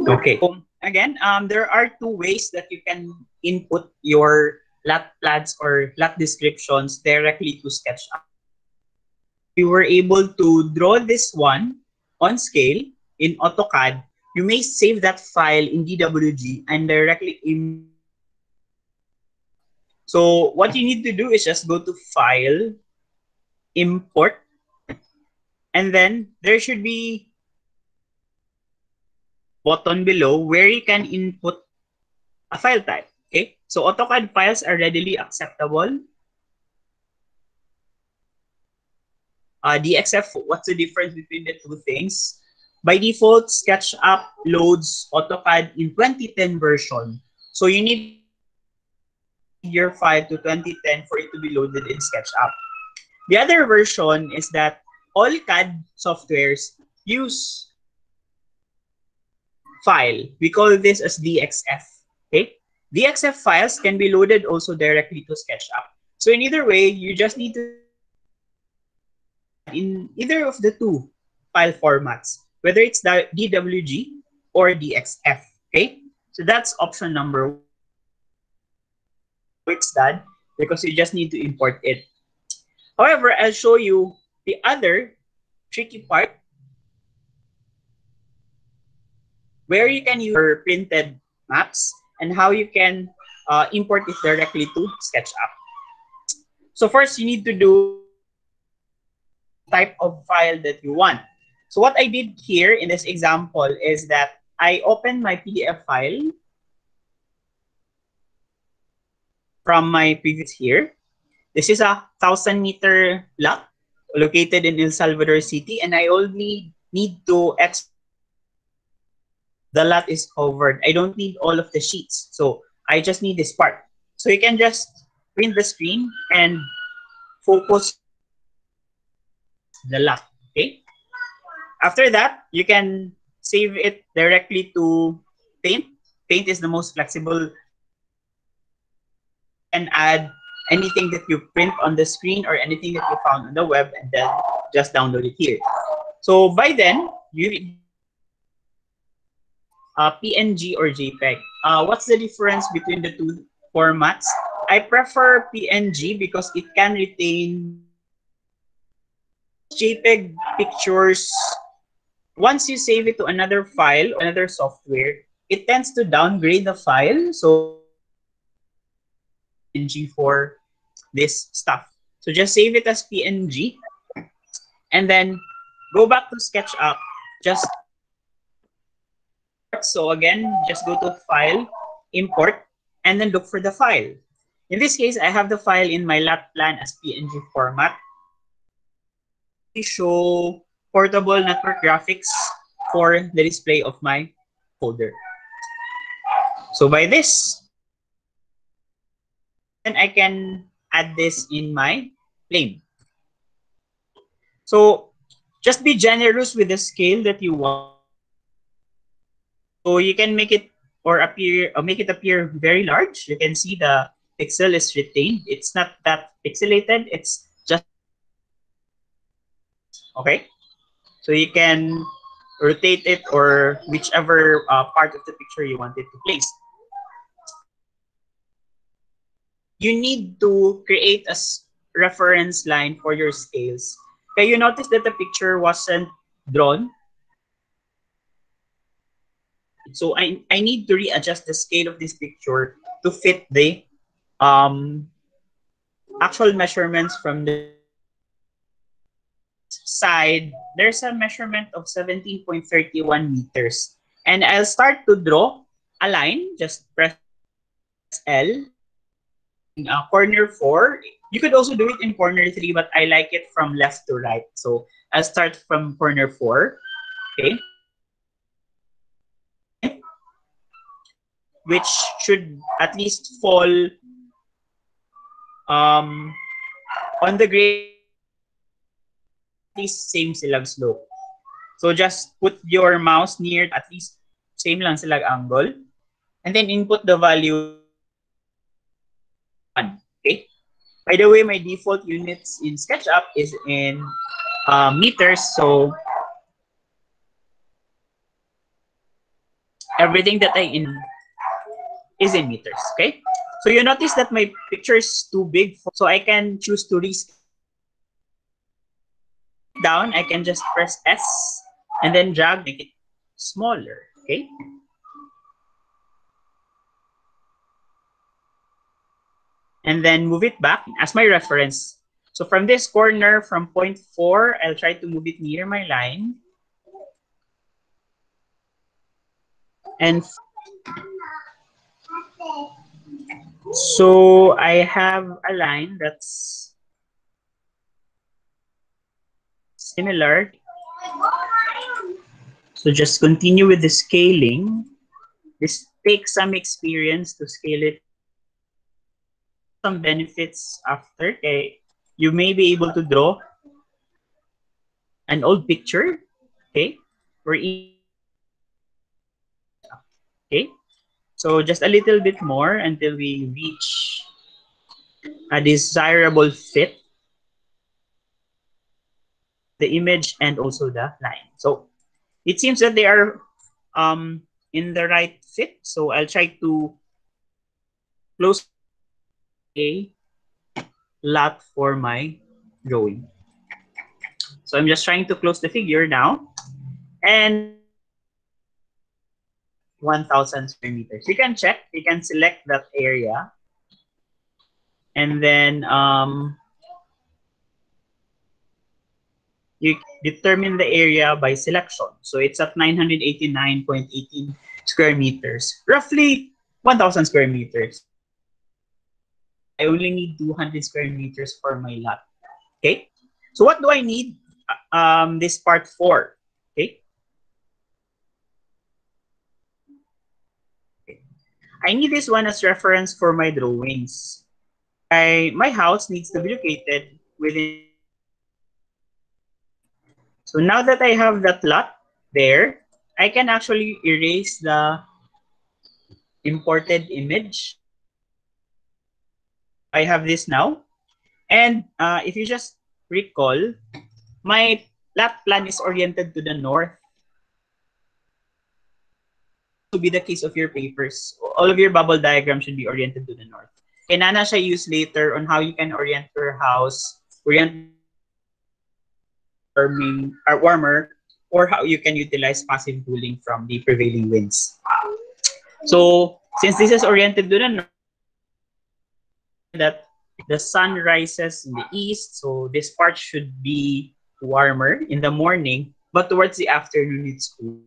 Okay. Again, there are two ways that you can input your lot plans or lot descriptions directly to SketchUp. You were able to draw this one on scale in AutoCAD. You may save that file in DWG and directly import. So what you need to do is just go to File, Import, and then there should be button below where you can input a file type. Okay, so AutoCAD files are readily acceptable. DXF, what's the difference between the two things? By default, SketchUp loads AutoCAD in 2010 version. So you need your file to 2010 for it to be loaded in SketchUp. The other version is that all CAD softwares use file. We call this as DXF. Okay, DXF files can be loaded also directly to SketchUp. So in either way, you just need to in either of the two file formats, whether it's the DWG or DXF. Okay, so that's option number one. It's done because you just need to import it. However, I'll show you the other tricky part where you can use your printed maps and how you can import it directly to SketchUp. So first, you need to do type of file that you want. So what I did here in this example is that I opened my PDF file from my previous here. This is a 1,000-meter lot located in El Salvador City, and I only need to export. The lot is covered. I don't need all of the sheets, so I just need this part. So you can just print the screen and focus the lot. Okay. After that, you can save it directly to Paint. Paint is the most flexible. And add anything that you print on the screen or anything that you found on the web, and then just download it here. So by then, you PNG or JPEG. What's the difference between the two formats? I prefer PNG because it can retain JPEG pictures. Once you save it to another file or another software, it tends to downgrade the file. So PNG for this stuff. So just save it as PNG and then go back to SketchUp. So again, just go to File, Import, and then look for the file. In this case, I have the file in my lot plan as PNG format. I show portable network graphics for the display of my folder. So by this, then I can add this in my plane. So just be generous with the scale that you want. So you can make it make it appear very large. You can see the pixel is retained. It's not that pixelated. It's just okay. So you can rotate it or whichever part of the picture you want it to place. You need to create a reference line for your scales. Okay, you notice that the picture wasn't drawn. So I need to readjust the scale of this picture to fit the actual measurements from the side. There's a measurement of 17.31 meters. And I'll start to draw a line. Just press L. Corner 4. You could also do it in corner 3, but I like it from left to right. So I'll start from corner 4. Okay. Which should at least fall on the grade, at least same silag slope. So just put your mouse near at least same lang silag angle, and then input the value 1. Okay. By the way, my default units in SketchUp is in meters, so everything that I in is in meters, okay? So you notice that my picture is too big, so I can choose to rescale down. I can just press S and then drag, make it smaller, okay? And then move it back as my reference. So from this corner, from point 4, I'll try to move it near my line. And so I have a line that's similar. So just continue with the scaling. This takes some experience to scale it. Some benefits after, okay, you may be able to draw an old picture, okay, or okay. So just a little bit more until we reach a desirable fit, the image and also the line. So it seems that they are in the right fit. So I'll try to close a lot for my drawing. So I'm just trying to close the figure now. And 1,000 square meters. You can check, you can select that area. And then you determine the area by selection. So it's at 989.18 square meters, roughly 1,000 square meters. I only need 200 square meters for my lot. Okay. So what do I need this part for? Okay. I need this one as reference for my drawings. My house needs to be located within. So now that I have that lot there, I can actually erase the imported image. I have this now. And if you just recall, my lot plan is oriented to the north. To be the case of your papers, all of your bubble diagrams should be oriented to the north. Kaya na siya use later on how you can orient your house, orient warmer, or how you can utilize passive cooling from the prevailing winds. So since this is oriented to the north, that the sun rises in the east, so this part should be warmer in the morning, but towards the afternoon it's cool.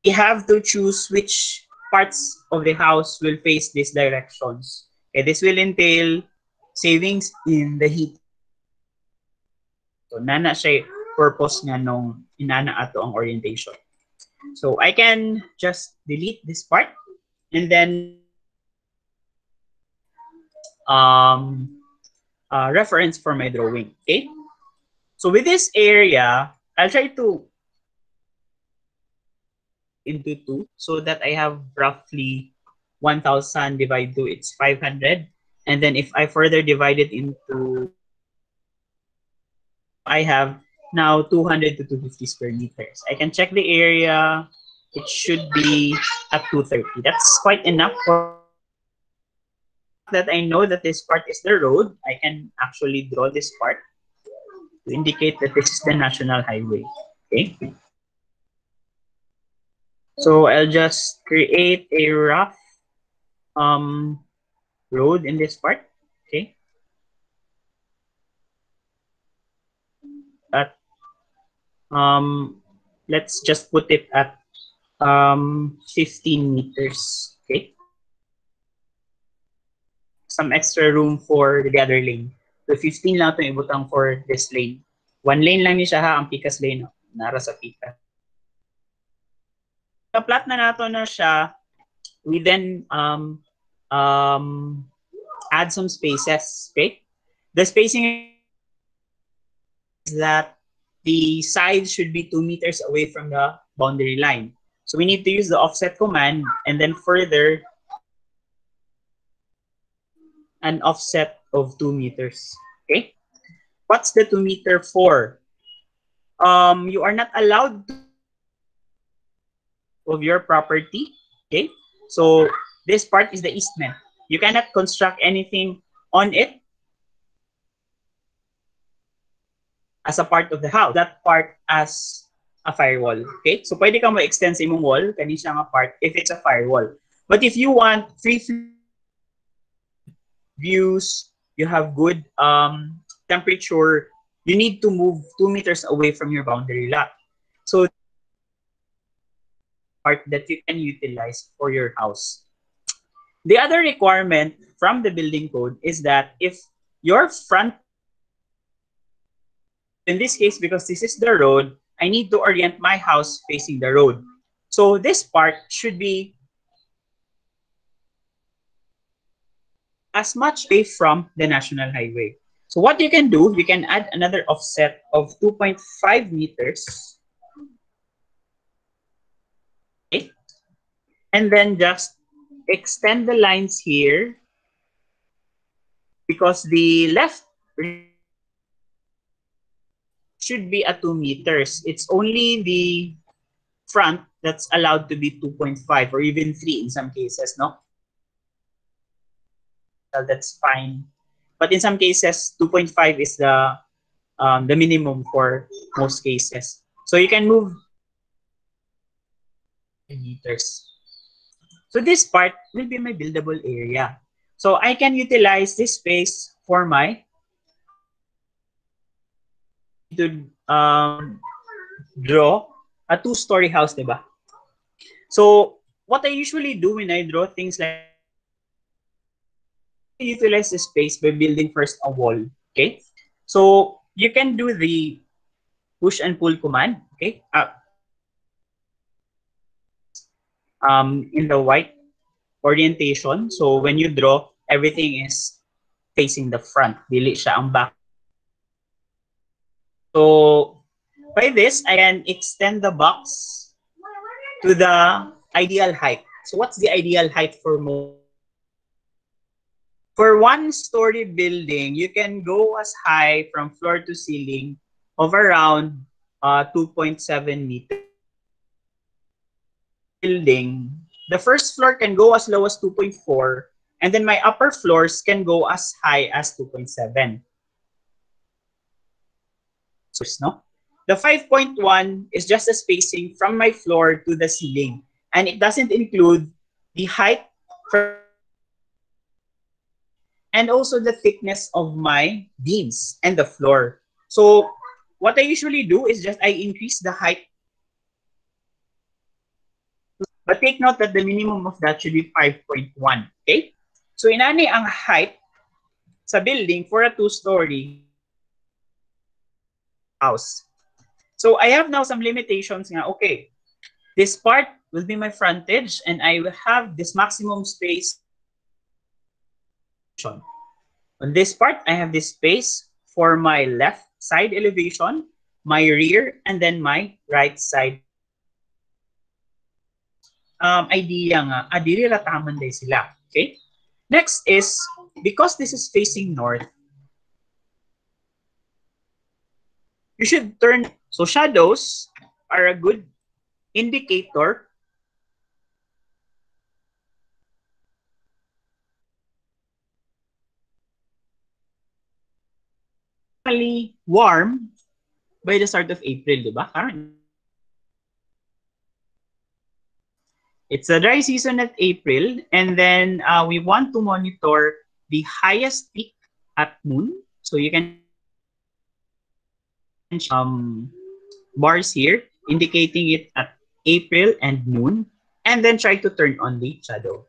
We have to choose which parts of the house will face these directions. Okay, this will entail savings in the heat. So nana siya purpose nga nung inana ato ang orientation. So I can just delete this part and then reference for my drawing. Okay. So with this area, I'll try to into 2 so that I have roughly 1,000 divided to it's 500. And then if I further divide it into, I have now 200 to 250 square meters. I can check the area. It should be at 230. That's quite enough for that. I know that this part is the road. I can actually draw this part to indicate that this is the national highway. Okay. So I'll just create a rough road in this part. Okay. At let's just put it at 15 meters. Okay. Some extra room for the other lane. So 15 lang itong ibutang for this lane. One lane lang niya siya ha, ang Picas lane. Nara sa Picas. Plot na nato na siya, we then add some spaces. Okay. The spacing is that the sides should be 2 meters away from the boundary line. So we need to use the offset command and then further an offset of 2 meters. Okay? What's the 2 meter for? You are not allowed to of your property. Okay? So this part is the easement. You cannot construct anything on it as a part of the house. That part as a firewall. Okay? So pwede kang ma-extend sa imong wall, kani siya nga part, if it's a firewall. But if you want free views, you have good temperature, you need to move 2 meters away from your boundary lot. So part that you can utilize for your house. The other requirement from the building code is that if your front, in this case, because this is the road, I need to orient my house facing the road. So this part should be as much away from the national highway. So what you can do, you can add another offset of 2.5 meters. Okay. And then just extend the lines here because the left should be at 2 meters. It's only the front that's allowed to be 2.5 or even 3 in some cases, no? That's fine. But in some cases, 2.5 is the minimum for most cases. So you can move meters. So this part will be my buildable area. So I can utilize this space for my to draw a 2-story house, diba? So what I usually do when I draw things like utilize the space by building first a wall. Okay, so you can do the push and pull command. Okay, in the white orientation. So when you draw, everything is facing the front. Dili siya ang back. So by this, I can extend the box to the ideal height. So what's the ideal height for most? For 1-story building, you can go as high from floor to ceiling of around 2.7 meters. Building, the first floor can go as low as 2.4, and then my upper floors can go as high as 2.7. No? The 5.1 is just the spacing from my floor to the ceiling, and it doesn't include the height and also the thickness of my beams and the floor. So what I usually do is just I increase the height. But take note that the minimum of that should be 5.1. Okay? So inani ang height sa building for a 2-story house. So I have now some limitations nga. Okay, this part will be my frontage and I will have this maximum space. On this part, I have this space for my left side elevation, my rear, and then my right side. Idea nga, adiri rataman day sila. Okay? Next is, because this is facing north, you should turn, so shadows are a good indicator warm by the start of April, di ba? It's a dry season at April, and then we want to monitor the highest peak at noon. So you can bars here indicating it at April and noon, and then try to turn on the shadow.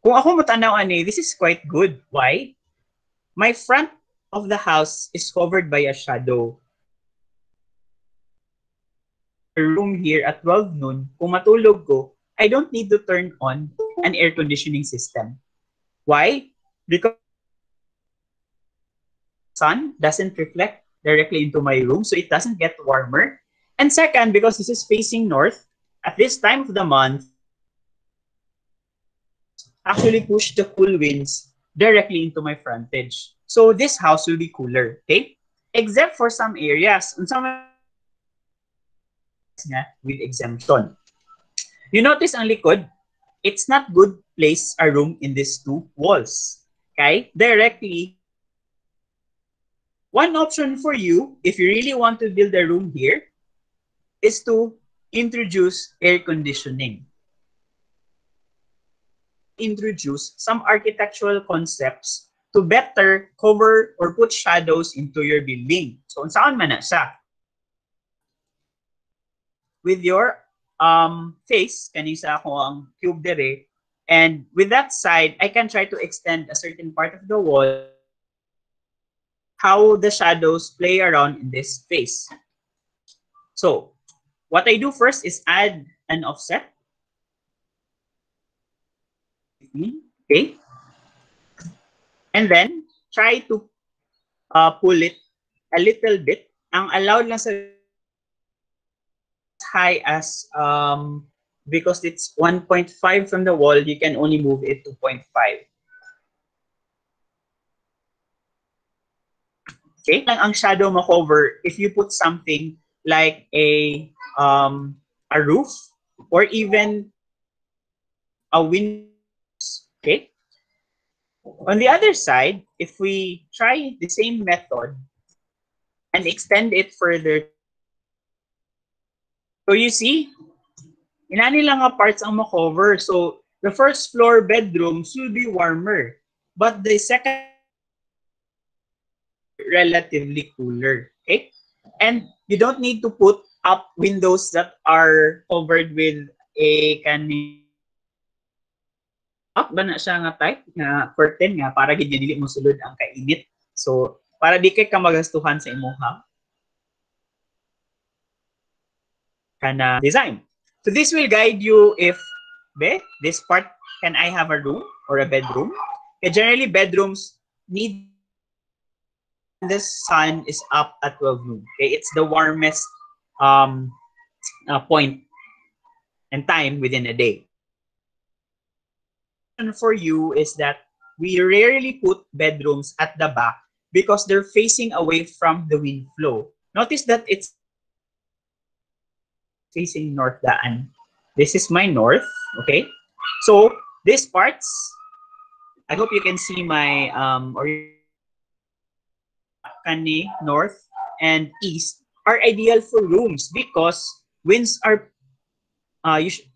Kung ako matanaw ani, this is quite good. Why? My front of the house is covered by a shadow. Room here at 12 noon, kung matulog ko, I don't need to turn on an air conditioning system. Why? Because sun doesn't reflect directly into my room, so it doesn't get warmer. And second, because this is facing north, at this time of the month, actually push the cool winds directly into my frontage. So this house will be cooler, okay? Except for some areas. On some with exemption. You notice ang likod, it's not good place a room in these two walls. Okay? Directly. One option for you, if you really want to build a room here, is to introduce air conditioning. Introduce some architectural concepts to better cover or put shadows into your building. So, saan man na siya? With your face, kanisa ako ang cube dere, and with that side, I can try to extend a certain part of the wall, how the shadows play around in this face. So, what I do first is add an offset. Okay. And then, try to pull it a little bit. Ang allowed lang sa high as, because it's 1.5 from the wall, you can only move it to 0.5. Okay? Lang ang shadow ma-cover if you put something like a roof or even a window. Okay? On the other side, if we try the same method and extend it further, so you see, inani lang nga parts ang ma-cover. So the first floor bedrooms will be warmer, but the second relatively cooler. Okay? And you don't need to put up windows that are covered with a up ba na siya nga type nga curtain nga para gid dili mo sulod ang kainit. So para di kay ka magastuhan sa imuha kana design. So this will guide you if this part, can I have a room or a bedroom? Okay, generally bedrooms need the sun is up at 12 noon. Okay, it's the warmest point and time within a day. For you is that we rarely put bedrooms at the back because they're facing away from the wind flow. Notice that it's facing north daan. This is my north, okay? So these parts, I hope you can see my north and east are ideal for rooms because winds are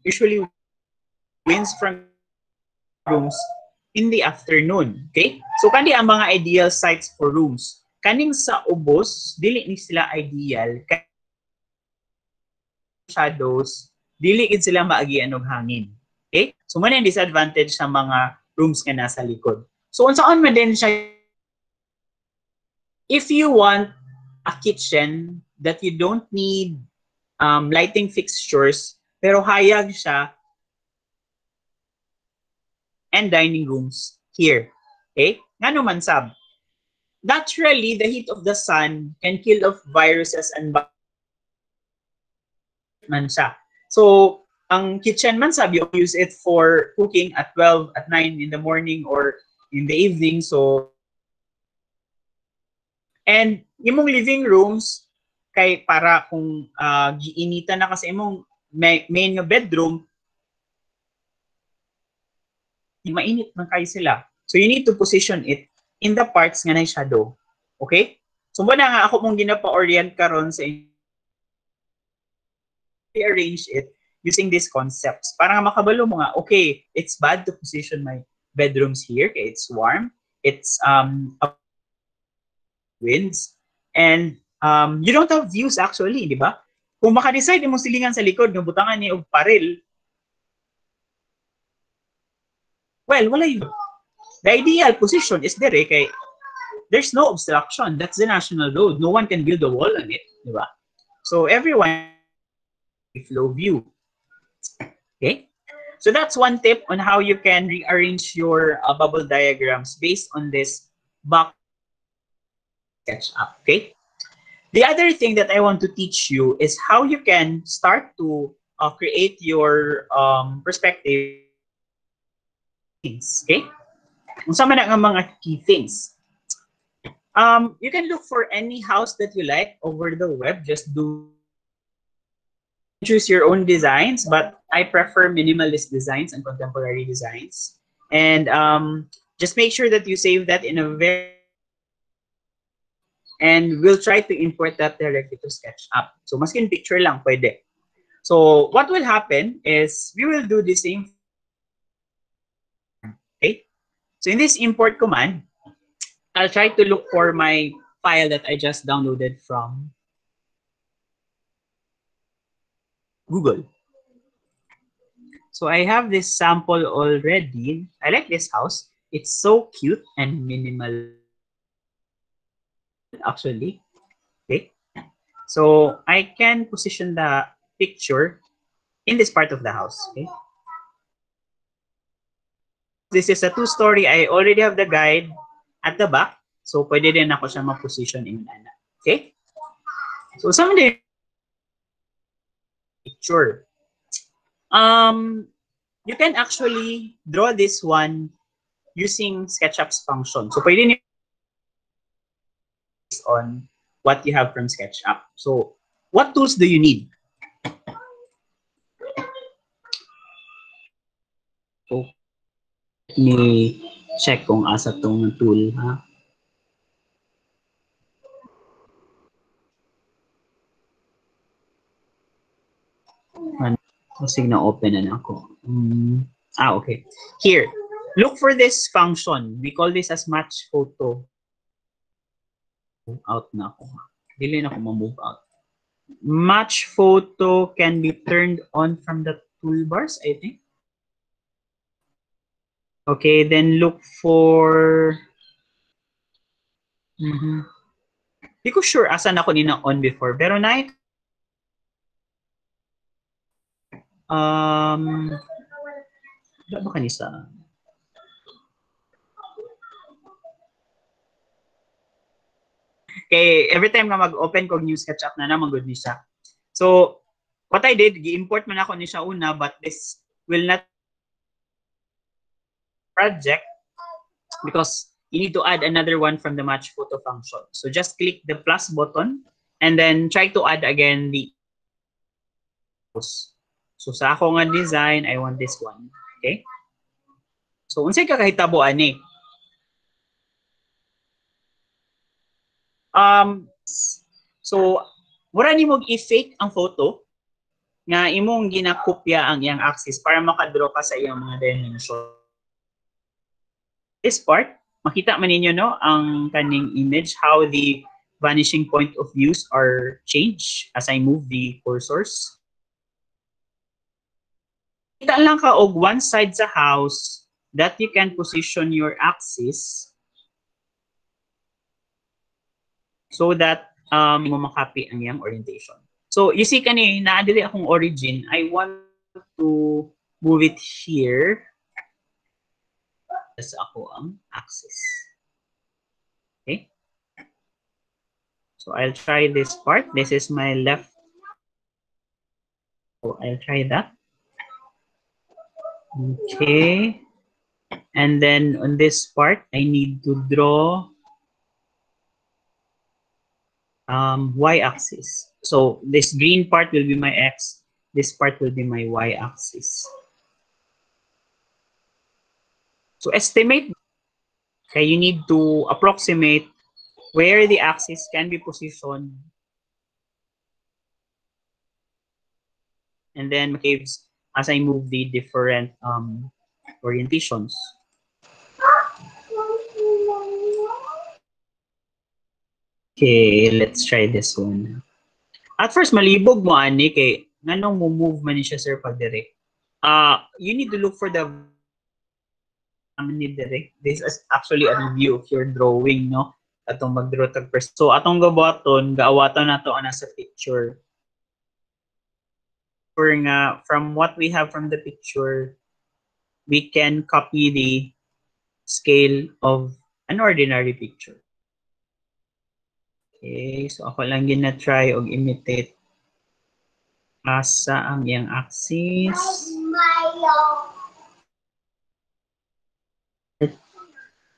usually winds from rooms in the afternoon. Okay? So, kani ang mga ideal sites for rooms. Kaning sa ubos, dili ni sila ideal. Shadows, dili gid sila maagian og hangin. Okay? So, man ang disadvantage sa mga rooms nga nasa likod. So, unsaon man din siya, if you want a kitchen that you don't need lighting fixtures, pero hayag siya, and dining rooms here. Okay? Nga naman sab. Naturally, the heat of the sun can kill off viruses and man siya. So, ang kitchen man sab, you use it for cooking at 12, at 9 in the morning or in the evening. So, and imong living rooms, kay para kung giinitan na kasi imong main nga bedroom, mainit man kayo sila. So you need to position it in the parts nga na shadow. Okay? So muna nga ako mong ginapa-orient karon sa rearrange it using these concepts. Para nga makabalo mo nga, okay, it's bad to position my bedrooms here. Okay, it's warm. It's winds. And you don't have views actually, di ba? Kung maka-decide mo silingan sa likod, ng butangan ni og paril, well, wala yun. The ideal position is there kay there's no obstruction. That's the national road. No one can build a wall on it, di ba? So everyone flow view. Okay? So that's one tip on how you can rearrange your bubble diagrams based on this box SketchUp. Okay? The other thing that I want to teach you is how you can start to create your perspective things. Okay? Kung sa man ang mga key things. You can look for any house that you like over the web. Just choose your own designs, but I prefer minimalist designs and contemporary designs. And just make sure that you save that in a very, and we'll try to import that directly to SketchUp. So maskin picture lang pwede. So what will happen is we will do the same. Okay. So in this import command, I'll try to look for my file that I just downloaded from Google. So I have this sample already. I like this house. It's so cute and minimal, actually. Okay. So I can position the picture in this part of the house. Okay. This is a 2-story. I already have the guide at the back. So pwede din ako siya ma-position in ana. Okay. So some of the picture. You can actually draw this one using SketchUp's function. So pwede niyo based on what you have from SketchUp. So what tools do you need? So let me check kung asa tong tool, ha? Kasi na-open na ako. Okay. Here, look for this function. We call this as match photo. Out na ako. Dili na ako ma-move out. Match photo can be turned on from the toolbars, I think. Okay, then look for... Hindi ko sure asan ako nina on before. Pero na ba kanisa? Okay, every time nga mag-open kog new SketchUp na naman good ni siya. So, what I did, gi-import man ako ni siya una, but this will not project because you need to add another one from the match photo function. So just click the plus button and then try to add again the. So sa ako nga design, I want this one. Okay? So unsay kakahitabo ani? So mura ni mo i-fake ang photo nga imong ginakopya ang iyang axis para makadraw ka sa iyang mga dimension. This part, makita man ninyo no ang kaning image how the vanishing point of views are changed as I move the cursors. Kita lang ka og one side sa house that you can position your axis so that mo makapi ang iyang orientation. So you see kani naadili akong origin, I want to move it here. Sa ako ang axis. Okay? So I'll try this part. This is my left. So I'll try that. Okay. And then on this part, I need to draw y-axis. So this green part will be my x. This part will be my y-axis. So estimate. Okay, you need to approximate where the axis can be positioned. And then caves as I move the different orientations. Okay, let's try this one. At first, malibog mo, ani, kay nganong mo move man siya, sir, pag direct. You need to look for the direct. This is actually a review of your drawing, no? Atong mag-draw tag first. So, atong gabaton, gaawatan na to ana sa picture. From what we have from the picture, we can copy the scale of an ordinary picture. Okay, so ako lang gina-try og imitate asa ang iyang axis.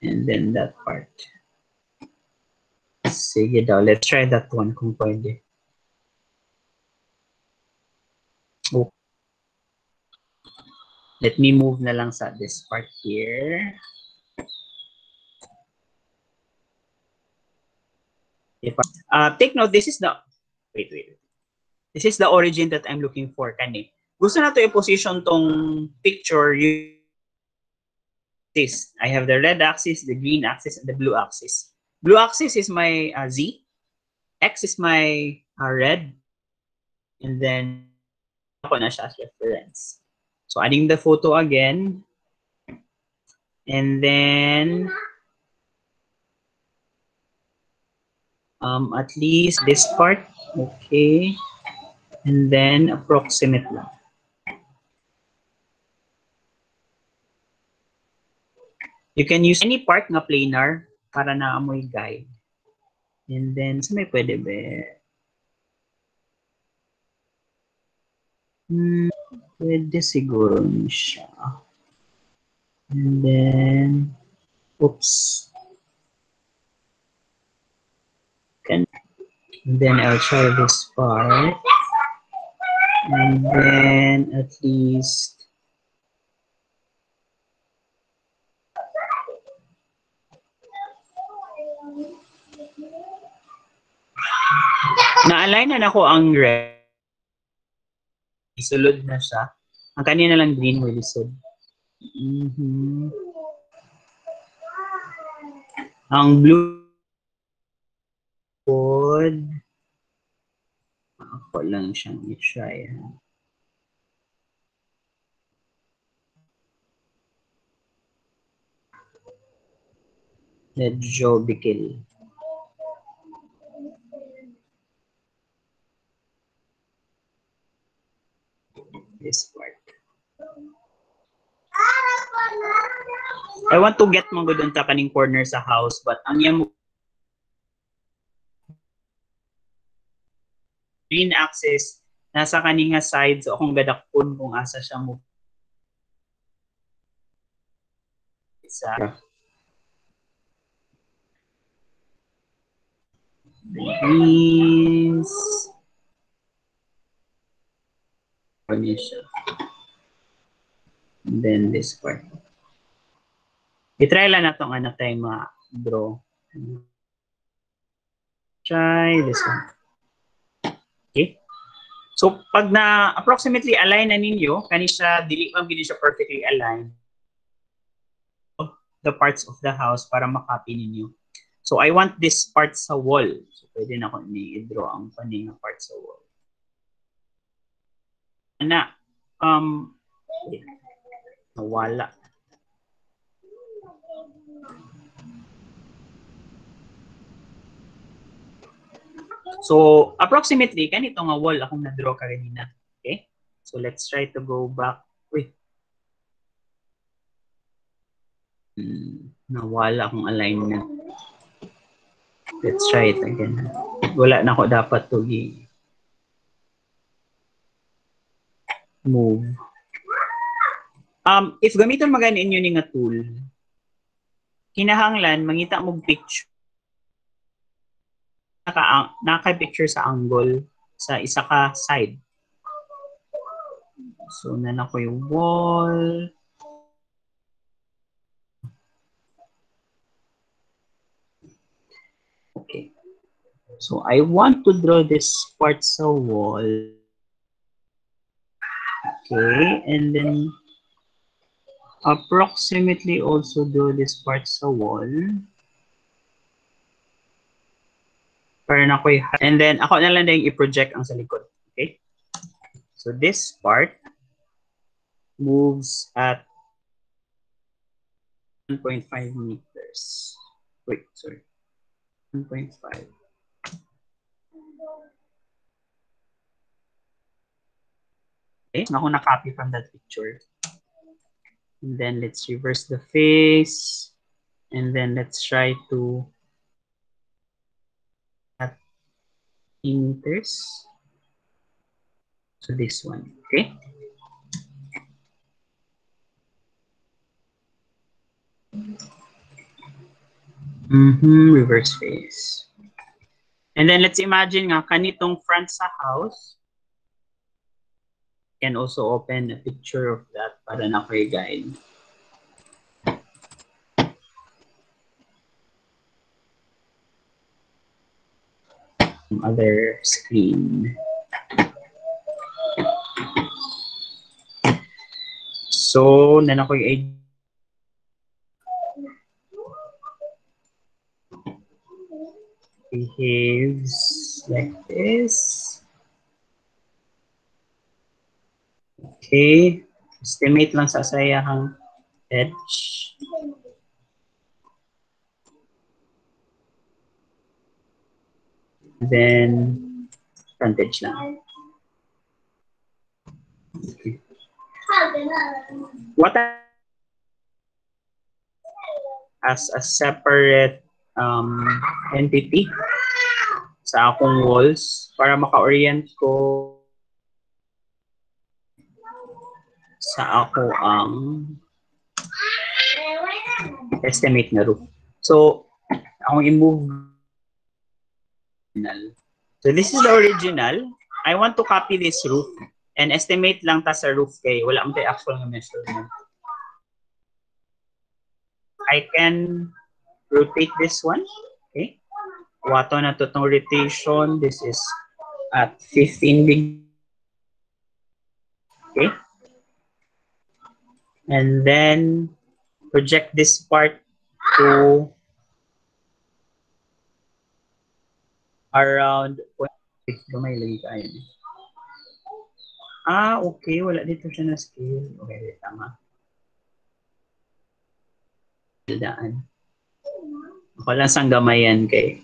And then that part. Sige daw, let's try that one kung pwede. Oh. Let me move na lang sa this part here. Take note, this is the, wait. This is the origin that I'm looking for, kani. Gusto na to i-position tong picture, this. I have the red axis, the green axis, and the blue axis. Blue axis is my Z, X is my red, and then ako na siya as reference. So adding the photo again, and then at least this part, okay, and then approximate lang. You can use any part na planar para na amoy guide. And then, sa may pwede ba? Pwede siguro siya. And then, oops. And then I'll try this part. And then at least na-align na ako ang red. Isulod na siya. Ang kanina lang green will isod. Ang blue would ako lang siyang i-try. Medyo bikil. This part. I want to get mga doon ta kaning corner sa house, but ang yan green axis nasa kaninga side, so akong gadakpon kung asa siya mo. Isa. Greens. And then this part. I-try lang na itong ano tayo ma-draw. Try this one. Okay. So, pag na approximately align na ninyo, kani siya, dili man gini siya perfectly aligned, the parts of the house para makopy ninyo. So, I want this part sa wall. So, pwede na ko i-draw ang paninga part sa wall. Na, nawala. So, approximately, ganito nga wall akong na-draw kanina. Okay? So, let's try to go back. Wait. Nawala akong alignment. Let's try it again. Wala na ako dapat to move. If gamiton maganin inyo ni nga tool, kinahanglan mangita mo picture. Naka-picture sa angle sa isa ka side. So, na ko yung wall. Okay. So, I want to draw this part sa wall. Okay. And then, approximately also draw this part sa wall. Para na ko and then, ako na lang din i-project ang sa likod. Okay? So, this part moves at 1.5 meters. Wait, sorry. 1.5. Okay, ako na-copy from that picture. And then let's reverse the face. And then let's try to at meters. So this one, okay? Reverse face. And then let's imagine nga kanitong front sa house. Can also open a picture of that para na for guide. Other screen. So, nan ako yung behaves like this. Okay. Estimate lang sa sayahang edge. Then, frontage lang. Okay. What as a separate entity sa akong walls para maka-orient ko sa ako ang estimate na roof. So, akong i-move. So, this is the original. I want to copy this roof and estimate lang ta sa roof kay wala mo tayo actual na measurement. I can rotate this one. Okay. Wato na to tong rotation. This is at 15 degree. Okay. And then project this part to around gamay lagi kayo. Okay. Wala dito siya na scale. Okay, tama. Daan. Ako lang sang gamayan kay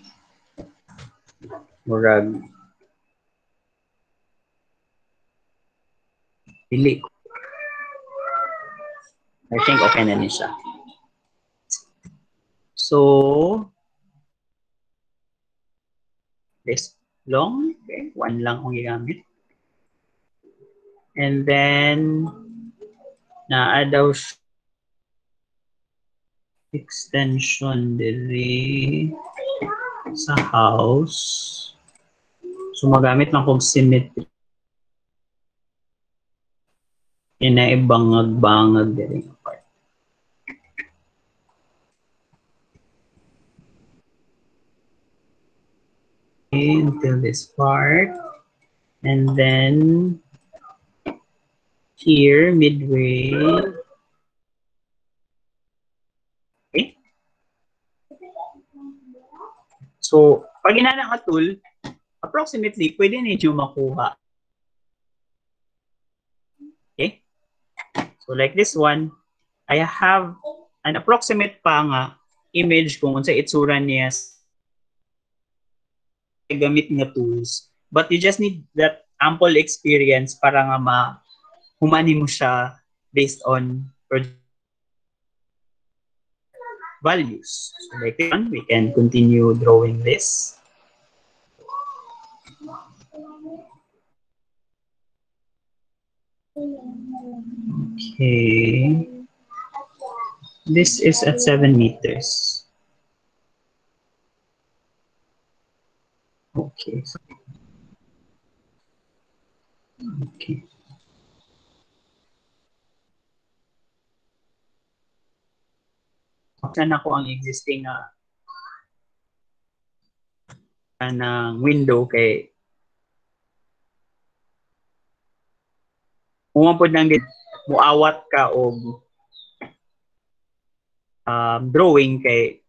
murag pili ko. I think okay na ni siya. So, this long. Okay. One lang kong gigamit. And then, na-daw extension diri sa house. So, magamit lang kong symmetry. Inaibangag-bangag diri ng part. Okay, until this part. And then, here, midway. Okay. So, pag inana ka tool, approximately, pwede ninyo makuha. Okay. So, like this one, I have an approximate pa nga image kung unsa itsura niya gamit nga tools. But you just need that ample experience para nga humani mo siya based on values. So like this one, we can continue drawing this. Okay. This is at 7 meters. Okay. Okay. Saan ako ang existing ng window kay umapod lang din muawat ka og drawing kay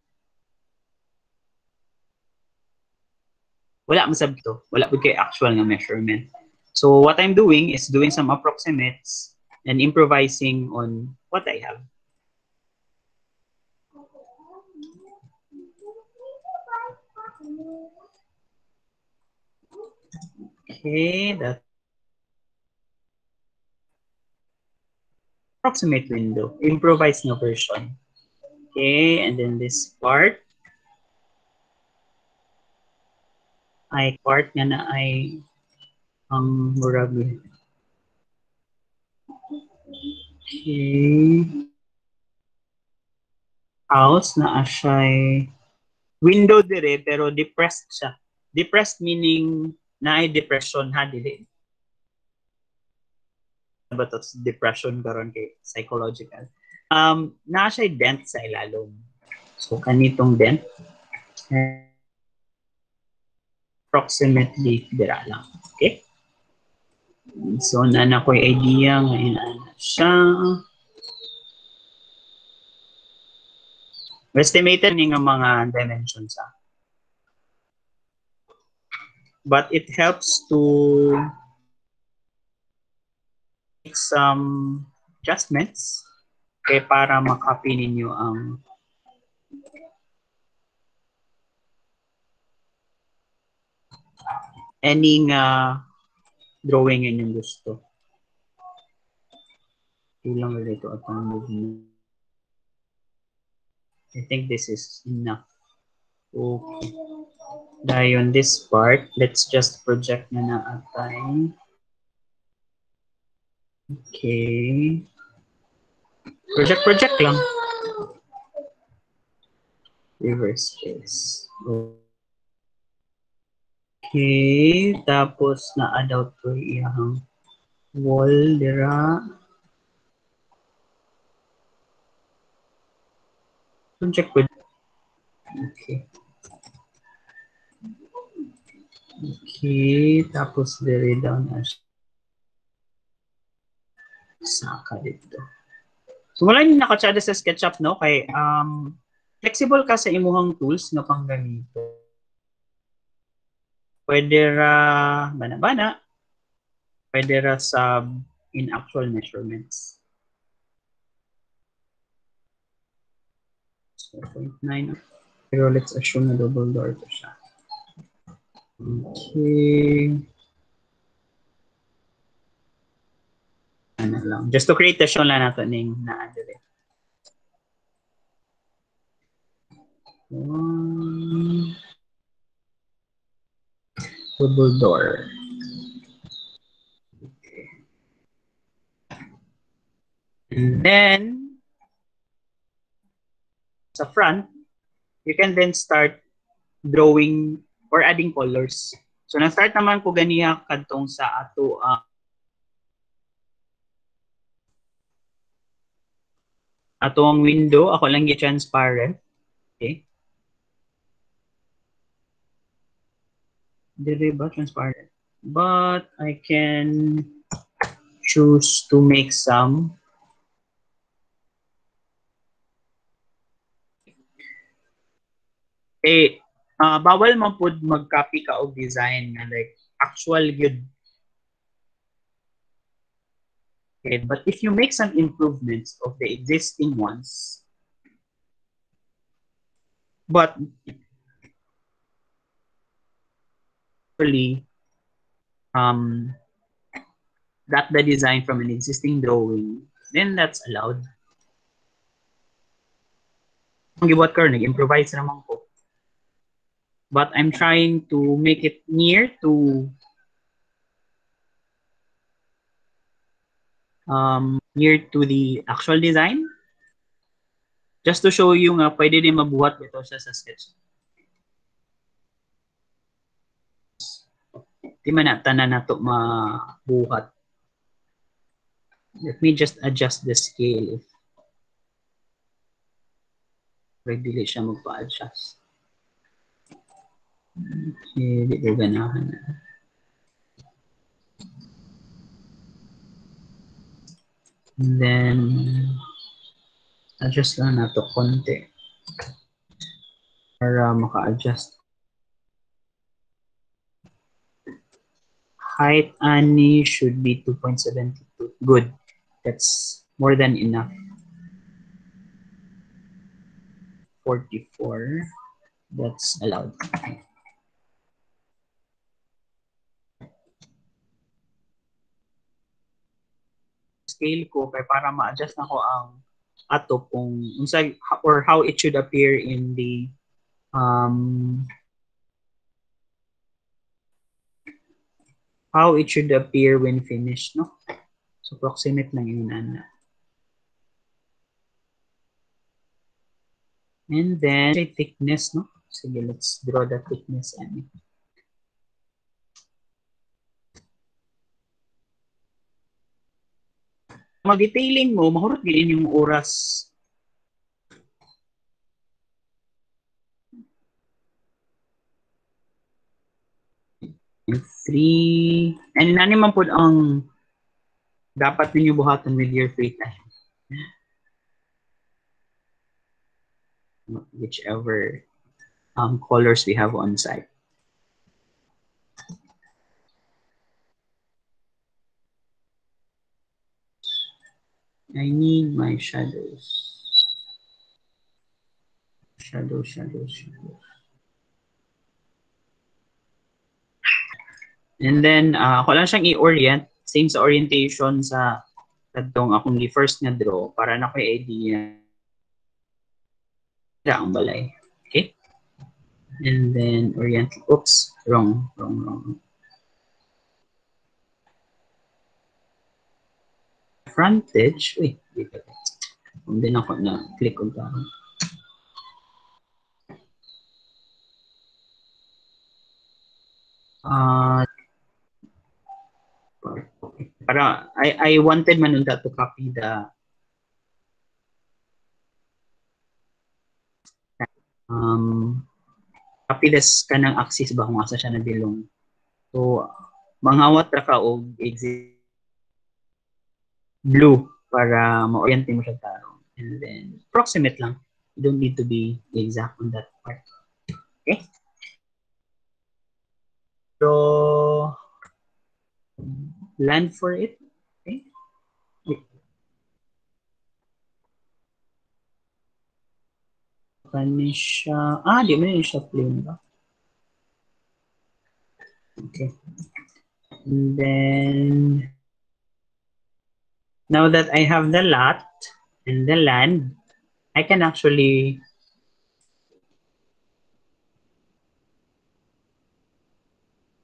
wala masab to, wala pud kay actual nga measurement. So what I'm doing is doing some approximates and improvising on what I have. Okay, that approximate window, improvise na version. Okay, and then this part. Ay part nga na ay ang murag. Okay. House na asay window dire pero depressed siya. Depressed meaning na ay depression ha dili. But it's depression karon kay psychological. Na siya dent sa ilalom. So kanitong dent approximately dira lang. Okay? So na ko'y idea ngayon ana siya. Estimated ni nga mga dimensions ha. But it helps to make some adjustments kay para makopy ninyo ang any drawing inyong gusto. Ilang ulit ito at ang movement. I think this is enough. Okay. Dahil on this part, let's just project na atay. Okay. Project lang. Reverse space. Okay. Tapos na-add out ko iyang wall dira. Project. Okay. Okay. Tapos diri down as saka dito. So wala yung nakatsada sa SketchUp, no? Kay flexible ka sa imuhang tools na pangganito. Pwede ra bana-bana. Pwede ra sa in actual measurements. So 0.9. Pero let's assume na double door to siya. Okay. Ano lang. Just to create the show lang nato ning na-add. Double door. Okay. And then sa front, you can then start drawing or adding colors. So na-start naman ko ganiya kadtong sa ato atong window, ako lang i-transparent. Okay. Dili ba transparent? But I can choose to make some bawal man pud mag-copy ka og design nga like actual good. Okay, but if you make some improvements of the existing ones, but really that the design from an existing drawing, then that's allowed. Ang gibuhat ko, nag-improvise naman ko. But I'm trying to make it near to the actual design. Just to show you nga, pwede din mabuhat ito sa sketch. Di man tanan na ito mabuhat. Let me just adjust the scale if dili siya magpa-adjust. Okay, di ko ganahan na. And then, adjust lang na ito konti para maka-adjust. Height ani should be 2.72. Good. That's more than enough. 44. That's allowed. Scale ko kay para ma-adjust na ko ang ato kung unsa or how it should appear in the how it should appear when finished, no? So approximate lang yun na. And then thickness, no? Sige, let's draw the thickness and mag-detailing mo, mahurot din yung oras. And 3. And nani man po ang dapat ninyo buhaton with your free time. Whichever colors we have on site. I need my shadows. Shadows. And then, ako lang siyang i-orient. Same sa orientation sa tatong akong first nga draw para na ko idea ang balay. Okay? And then, orient. Oops, wrong. Frontage. Wait. Kung din ako na click on that. Para I wanted manunda to copy the copy this kanang axis ba kung asa siya nabilong. So manghawat ra ka og exit blue para ma-orient mo siya taro. And then approximate lang. You don't need to be exact on that part. Okay? So land for it. Okay? Kani siya, di mo yun siya plain ba? Okay. And then, now that I have the lot and the land, I can actually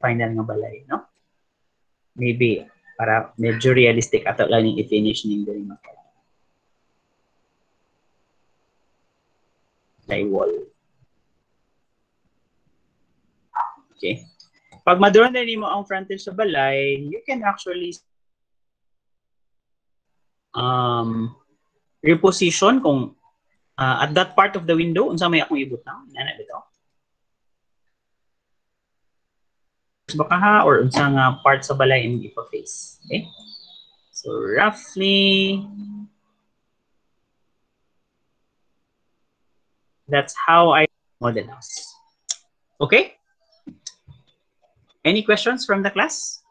find nga balay, no? Maybe, para medyo realistic ato lang yung i-finish ning diri mga wall. Okay. Pag ma-draw na mo ang frontage sa balay, you can actually reposition kung at that part of the window, unsa may akong ibutang, nana bitaw. Baka ha, or unsa nga part sa balay yung ipa-face. Okay? So roughly, that's how I model house. Okay? Any questions from the class?